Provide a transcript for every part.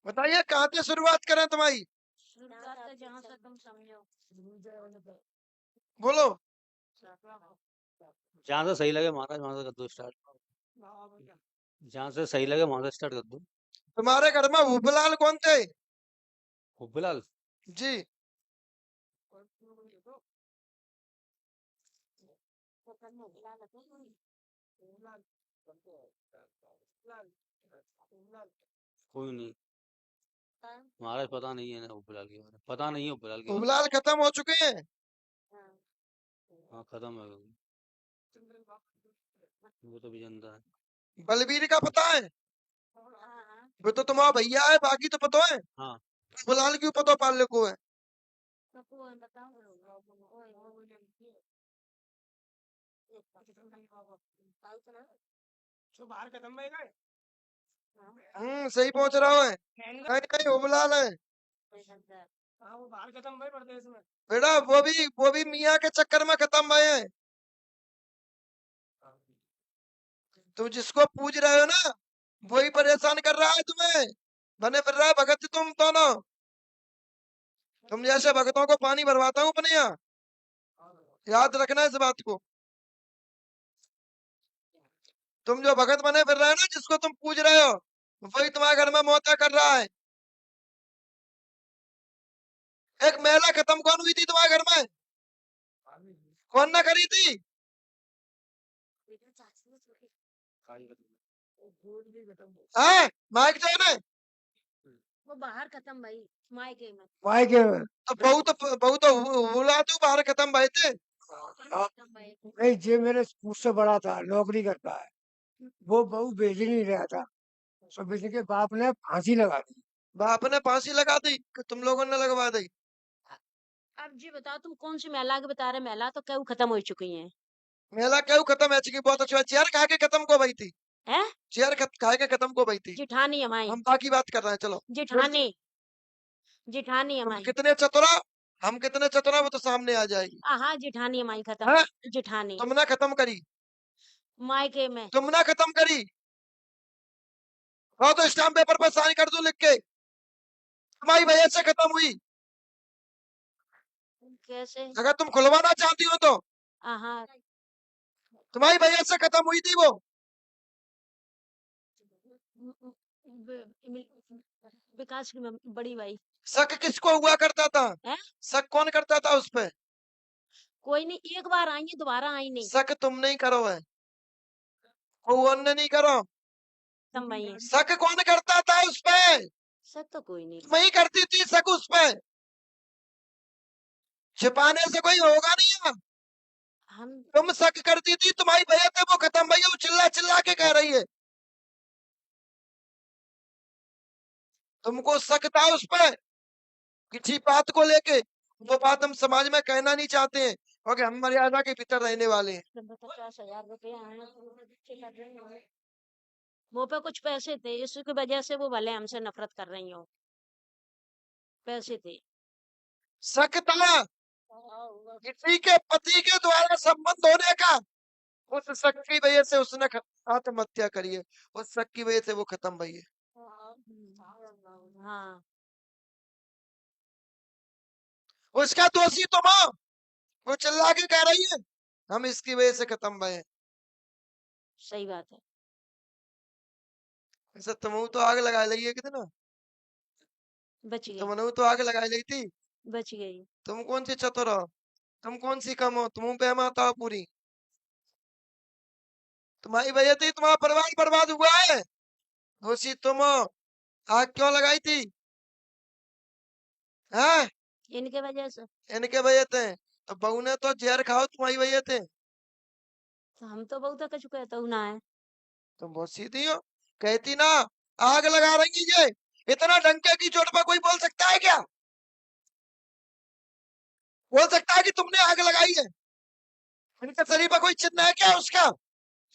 बताइए कहाँ से शुरुआत करें तुम्हारी? जहाँ से तुम समझो। बोलो। जहाँ से सही लगे महाराज वहां से कर दो स्टार्ट। जहाँ से सही लगे वहां से स्टार्ट कर दो। तुम्हारे घर में हुबलाल कौन थे? हुब्बलाल जी। कोई नहीं महाराज, पता नहीं है ना हुब्बलाल के बारे में, पता नहीं है हुब्बलाल के बारे हुबलाल खत्म हो चुके हैं। में। हाँ खत्म है वो तो भी जनता है। बलबीर का पता है? वो तो तुम्हारा भैया है, बाकी तो पता है। हाँ हुबलाल क्यों पता पाले को है? सही पहुंच रहा है। नहीं नहीं, हुबलाल है बेटा। वो भी मियाँ के चक्कर में खत्म हुए हैं। तुम जिसको पूछ रहे हो ना, वही परेशान कर रहा है तुम्हें। बने फिर रहा है भगत तुम दोनों। तुम जैसे भगतों को पानी भरवाता हूँ अपने यहाँ, याद रखना इस बात को। तुम जो भगत बने फिर रहे हो ना, जिसको तुम पूछ रहे हो, वही तुम्हारे घर में मौतें कर रहा है। एक महिला खत्म कौन हुई थी तुम्हारे घर में? कौन ना करी थी? हाँ, माइक जो है ना, वो बाहर खत्म भाई, मायके में। मायके में तो बहु तो हुला तू बाहर खत्म भाई थे। नहीं, जे मेरे मुझसे बड़ा था, नौकरी करता है, वो बहू भेज नहीं रहा था, तो बेटे के बाप ने फांसी लगा दी। बाप ने फांसी लगा दी कि तुम लोगों ने लगवा दी? अब जी बताओ तुम कौन सी महिला के बता रहे? महिला तो क्यों खत्म हो चुकी है। मेला क्यों खत्म है चुकी? बहुत अच्छा। चेयर खा के खत्म को भाई थी। हैं? चेयर खा के खत्म को भाई थी। जिठानी हमारी, हम बाकी बात कर रहे हैं, चलो। जिठानी, जिठानी हम हमारी। कितने चतुरा, हम कितने चतुरा वो तो सामने आ जाएगी। हाँ जिठानी हमारी खत्म। हाँ? जिठानी तुमने खत्म करी? मायके में। तुमने खत्म करी? हाँ तो स्टाम्प पेपर पर साइन कर दो लिख के, तुम्हारी वजह से खत्म हुई। कैसे? अगर तुम खुलवाना चाहती हो तो हाँ तुम्हारी वजह से खत्म हुई थी वो। विकास की बड़ी भाई। शक किसको हुआ करता था? है? शक कौन करता था उस पे? कोई नहीं, एक बार आई है, दोबारा आई नहीं। शक तुम नहीं करो है, कौन ने नहीं करो। खत्म भाई है। शक कौन करता था उस पे? सब तो कोई नहीं। तुम ही करती थी शक उस पे। छिपाने से कोई होगा नहीं है। हम तुम शक करती थी, तुम्हारी वजह से वो खत्म भैया। वो चिल्ला चिल्ला के कह रही है, तुमको शक था उस पे किसी बात को लेके। वो बात हम समाज में कहना नहीं चाहते हैं, क्योंकि हम मर्यादा के भीतर रहने वाले हैं। 50,000 रुपया वो पे कुछ पैसे थे, इसकी वजह से वो भले हमसे नफरत कर रही हो। पैसे थे। शक था किसी के पति के द्वारा संबंध होने का, उस शक की वजह से उसने आत्महत्या करी है। उस शक की वजह से वो खत्म भई है। हाँ उसका दोषी तुम हो। वो चिल्ला के कह रही है हम इसकी वजह से खत्म भये हैं। सही बात है। ऐसा तुम तो आग लगा ली है कितना। बच गई, तुमने तो आग लगा ली थी। बच गई। तुम कौन सी चतुर हो? तुम कौन सी कम हो? तुम पे माता हो पूरी। तुम्हारी वजह से ही तुम्हारा परिवार बर्बाद हुआ है। दोषी तुम हो। आग क्यों लगाई थी? हाँ, इनके वजह से। इनके वजह से। तो बहू ने तो जहर खाओ तुम्हारी वजह से। तो हम तो बहुत कुछ कहता हूँ ना है। तुम बहुत सीधी हो। कहती ना आग लगा रही है ये। इतना डंके की चोट पर कोई बोल सकता है क्या? बोल सकता है कि तुमने आग लगाई है? इनके शरीर पर कोई चिन्ह है क्या उसका?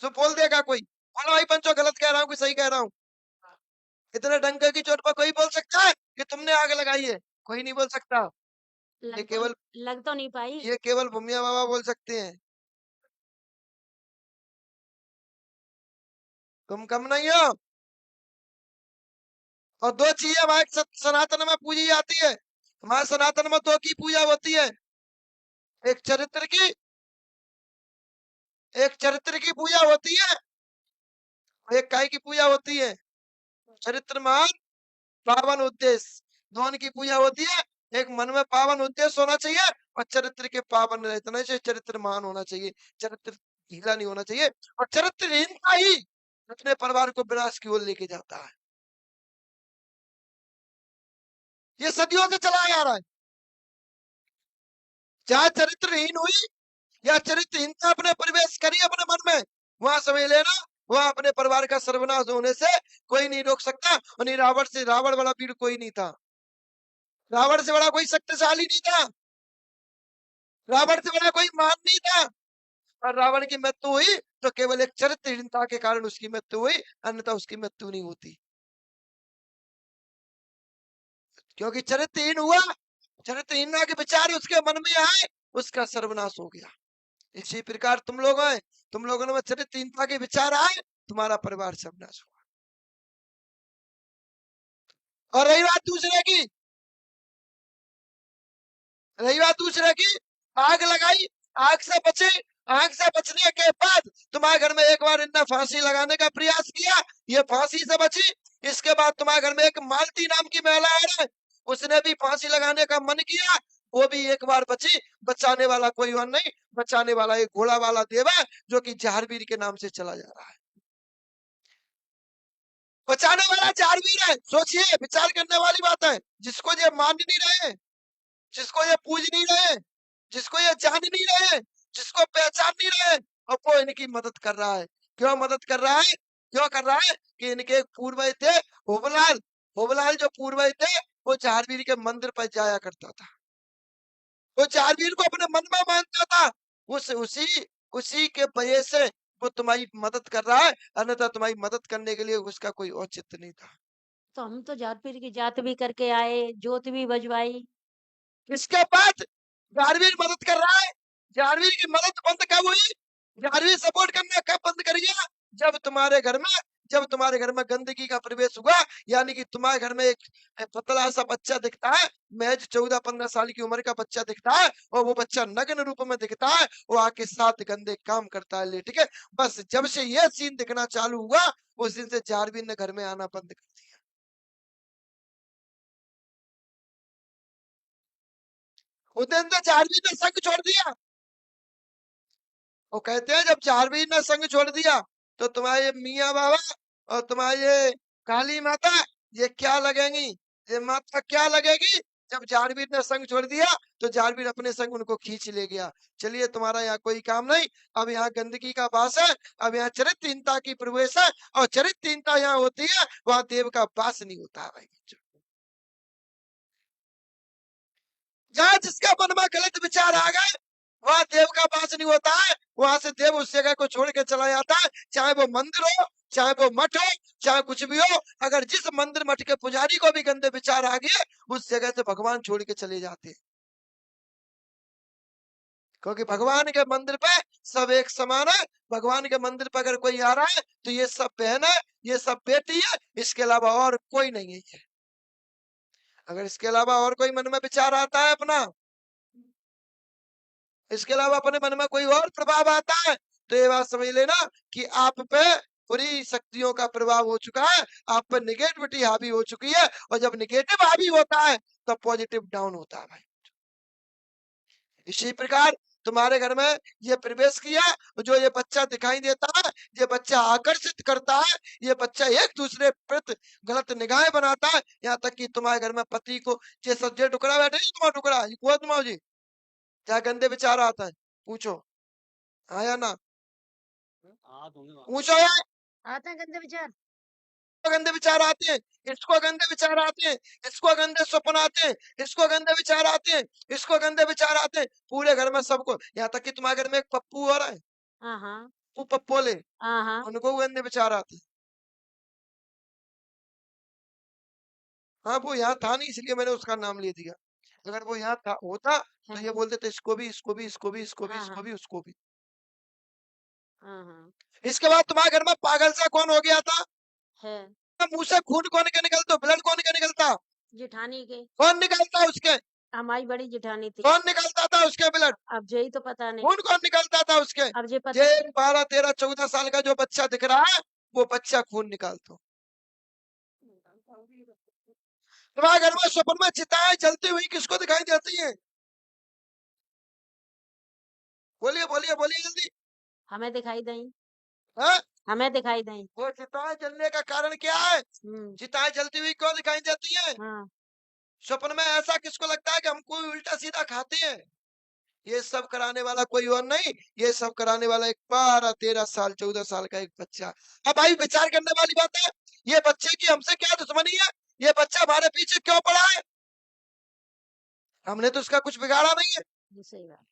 सो बोल देगा कोई, बोलो भाई पंचो गलत कह रहा हूँ कि सही कह रहा हूँ। इतने डंके की चोट पर कोई बोल सकता है कि तुमने आग लगाई है? कोई नहीं बोल सकता। लग तो नहीं पाई। ये केवल भूमिया बाबा बोल सकते हैं। तुम कम नहीं हो। और दो चीजें हमारे सनातन में पूजी जाती है। हमारे सनातन में दो की पूजा होती है, एक चरित्र की, एक चरित्र की पूजा होती है, एक काय की पूजा होती है। चरित्र महान पावन उद्देश्य, दोनों की पूजा होती है। एक मन में पावन उद्देश्य होना चाहिए और चरित्र के पावन रहना चाहिए, चरित्र महान होना चाहिए, चरित्र ढीला नहीं होना चाहिए। और चरित्रहीनता ही अपने परिवार को विनाश की ओर लेके जाता है। ये सदियों से चला आ रहा है। जहां चरित्रहीन हुई या चरित्रहीनता अपने प्रवेश करी अपने मन में, वहां समझ लेना वहां अपने परिवार का सर्वनाश होने से कोई नहीं रोक सकता। और नहीं रावण वाला वीर कोई नहीं था, रावण से बड़ा कोई शक्तिशाली नहीं था, रावण से बड़ा कोई महान नहीं था। और रावण की मृत्यु हुई तो केवल एक चरित्रहीनता के कारण उसकी मृत्यु हुई, अन्यथा उसकी मृत्यु नहीं होती। क्योंकि चरित्रहीन हुआ, चरित्रहीनता के विचार उसके मन में आए, उसका सर्वनाश हो गया। इसी प्रकार तुम लोग हैं, तुम लोगों में चरित्रहीनता के विचार आए, तुम्हारा परिवार सर्वनाश हुआ। और रही बात दूसरे की, रही बात दूसरे की, आग लगाई, आग से बचे, आग से बचने के बाद तुम्हारे घर में एक बार इनने फांसी लगाने का प्रयास किया, ये फांसी से बची। इसके बाद तुम्हारे घर में एक मालती नाम की महिला है, उसने भी फांसी लगाने का मन किया, वो भी एक बार बची। बचाने वाला कोई और नहीं, बचाने वाला एक घोड़ा वाला देव है जो कि जहारवीर के नाम से चला जा रहा है। बचाने वाला जहारवीर है। सोचिए, विचार करने वाली बात है। जिसको ये मान नहीं रहे, जिसको ये पूज नहीं रहे, जिसको ये जान नहीं रहे, जिसको पहचान नहीं रहे, और वो इनकी मदद कर रहा है। क्यों मदद कर रहा है? क्यों कर रहा है? कि इनके एक पूर्वज थे होबलाल, होबलाल जो पूर्वज थे वो जहारवीर के मंदिर पर जाया करता था, वो जहारवीर को अपने मन में मानता था। उसी उसी के वजह से वो तुम्हारी मदद कर रहा है, अन्यथा तुम्हारी मदद करने के लिए उसका कोई औचित्य नहीं था। तो हम तो जात पीर की जात भी करके आए, जोत भी बजवाई। इसके बाद जहारवीर मदद कर रहा है। जहारवीर की मदद बंद कब हुई? जहारवीर सपोर्ट करना कब बंद कर गया? जब तुम्हारे घर में, जब तुम्हारे घर में गंदगी का प्रवेश हुआ, यानी कि तुम्हारे घर में एक पतला सा बच्चा दिखता है, महज 14-15 साल की उम्र का बच्चा दिखता है, और वो बच्चा नग्न रूप में दिखता है, वो आके साथ गंदे काम करता है, ले ठीक है। बस जब से ये सीन दिखना चालू हुआ, उस दिन से जहारवीर ने घर में आना बंद कर दिया। उस दिन से जहारवीर ने संग छोड़ दिया। वो कहते हैं जब जहारवीर ने संग छोड़ दिया तो तुम्हारे मियाँ बाबा और तुम्हारी ये काली माता, ये क्या लगेंगी, ये माता क्या लगेगी? जब जहारवीर ने संग छोड़ दिया तो जहारवीर अपने संग उनको खींच ले गया। चलिए, तुम्हारा यहाँ कोई काम नहीं, अब यहाँ गंदगी का वास है, अब यहाँ चरित्रहीनता की प्रवेश है, और चरित्रहीनता यहाँ होती है, वहां देव का वास नहीं होता है भाई। जहाँ जिसका मन में गलत विचार आ गए, वहां देव का वास नहीं होता है, वहां से देव उस जगह को छोड़ के चला जाता है। चाहे वो मंदिर हो, चाहे वो मठ हो, चाहे कुछ भी हो, अगर जिस मंदिर मठ के पुजारी को भी गंदे विचार आ गए, उस जगह से भगवान छोड़ के चले जाते हैं। क्योंकि भगवान के मंदिर पे सब एक समान है। भगवान के मंदिर पर अगर कोई आ रहा है तो ये सब बहन है, ये सब बेटी है, इसके अलावा और कोई नहीं है ये। अगर इसके अलावा और कोई मन में विचार आता है अपना, इसके अलावा अपने मन में कोई और प्रभाव आता है, तो ये बात समझ लेना कि आप पे बुरी शक्तियों का प्रभाव हो चुका है, आप पे निगेटिविटी हावी हो चुकी है। और जब निगेटिव हावी होता है तो पॉजिटिव डाउन होता है भाई। इसी प्रकार तुम्हारे घर में ये प्रवेश किया, जो ये बच्चा दिखाई देता है, ये बच्चा आकर्षित करता है, ये बच्चा एक दूसरे प्रति गलत निगाहें बनाता है। यहाँ तक कि तुम्हारे घर में पति को ये सज्जे टुकड़ा बैठे, तुम्हारा टुकड़ा वो तुम्हारा जी क्या गंदे विचार आता है, पूछो आया ना, हाँ दूंगे वहाँ। पूछो यार। आते हैं गंदे विचार। गंदे विचार आते हैं, इसको गंदे विचार आते हैं, इसको गंदे स्वप्न आते हैं, इसको गंदे विचार आते हैं, इसको गंदे विचार आते हैं, पूरे घर में सबको। यहाँ तक कि तुम्हारे घर में एक पप्पू हो रहा है, हाँ हाँ वो पप्पोले, हाँ हाँ। उनको गंदे विचार आते हैं। हाँ, वो यहाँ था नहीं इसलिए मैंने उसका नाम ले दिया। अगर वो यहाँ था होता तो ये बोलते थे इसको भी, इसको भी, इसको भी, इसको भी, हाँ, इसको हाँ। भी, उसको भी। हाँ हाँ इसके बाद तुम्हारे घर में पागल सा कौन हो गया था? है। मुंह से खून कौन के निकलता, ब्लड कौन के निकलता, जिठानी के, कौन निकलता उसके, हमारी बड़ी जिठानी थी। कौन निकलता था उसके ब्लड, अब यही तो पता नहीं, खून कौन निकलता था उसके। अब ये पता ये 12 13 14 साल का जो बच्चा दिख रहा है वो बच्चा खून निकालता। तुम्हारे घर में स्वप्न में चिताएं जलती हुई किसको दिखाई देती हैं? बोलिए बोलिए बोलिए जल्दी। हमें दिखाई दें, हाँ? हमें दिखाई दें। वो चिताएं जलने का कारण क्या है? हम्म, चिताएं जलती हुई क्यों दिखाई देती हैं? हाँ, स्वप्न में ऐसा किसको लगता है कि हम कोई उल्टा सीधा खाते हैं? ये सब कराने वाला कोई और नहीं, ये सब कराने वाला एक 12 13 साल 14 साल का एक बच्चा। अब भाई विचार करने वाली बात है, ये बच्चे की हमसे क्या दुश्मनी है? ये बच्चा हमारे पीछे क्यों पड़ा है? हमने तो उसका कुछ बिगाड़ा नहीं है। ये सही बात,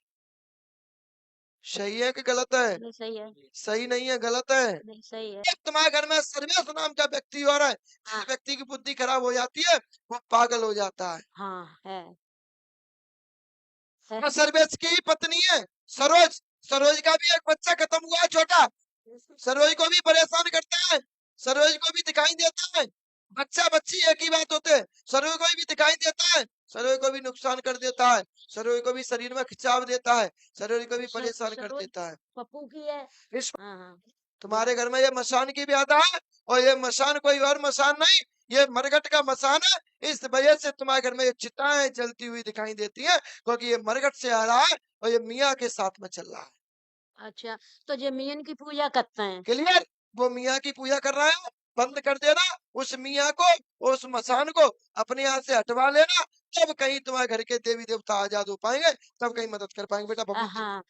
सही है कि गलत है? नहीं सही है, सही नहीं है, गलत है। नहीं सही है। एक तुम्हारे घर में सर्वेश नाम का व्यक्ति और है, हाँ, जिस व्यक्ति की बुद्धि खराब हो जाती है वो पागल हो जाता है। हाँ है वो सर्वेश की ही पत्नी है सरोज। सरोज का भी एक बच्चा खत्म हुआ है छोटा, सरोज को भी परेशान करता है, सरोज को भी दिखाई देता है। बच्चा बच्ची एक ही बात होते हैं, सरोज को भी दिखाई देता है, सरोज को भी नुकसान कर देता है, सरोज को भी शरीर में खिंचाव देता है, सरोज को भी परेशान कर सरोज देता है। पप्पू की है। इस हाँ, हाँ, तुम्हारे घर में ये मसान की व्याधा है, और ये मसान कोई और मसान नहीं, ये मरघट का मसान है। इस वजह से तुम्हारे घर में ये चिताएं जलती हुई दिखाई देती है, क्योंकि ये मरघट से आ रहा है और ये मियाँ के साथ में चल रहा है। अच्छा, तो ये मियन की पूजा करते हैं। क्लियर? वो मियाँ की पूजा कर रहा है, बंद कर देना उस मियाँ को, उस मसान को अपने यहाँ से हटवा लेना, तब कहीं तुम्हारे घर के देवी देवता आजाद हो पाएंगे, तब कहीं मदद कर पाएंगे बेटा। बबलू जी हाँ,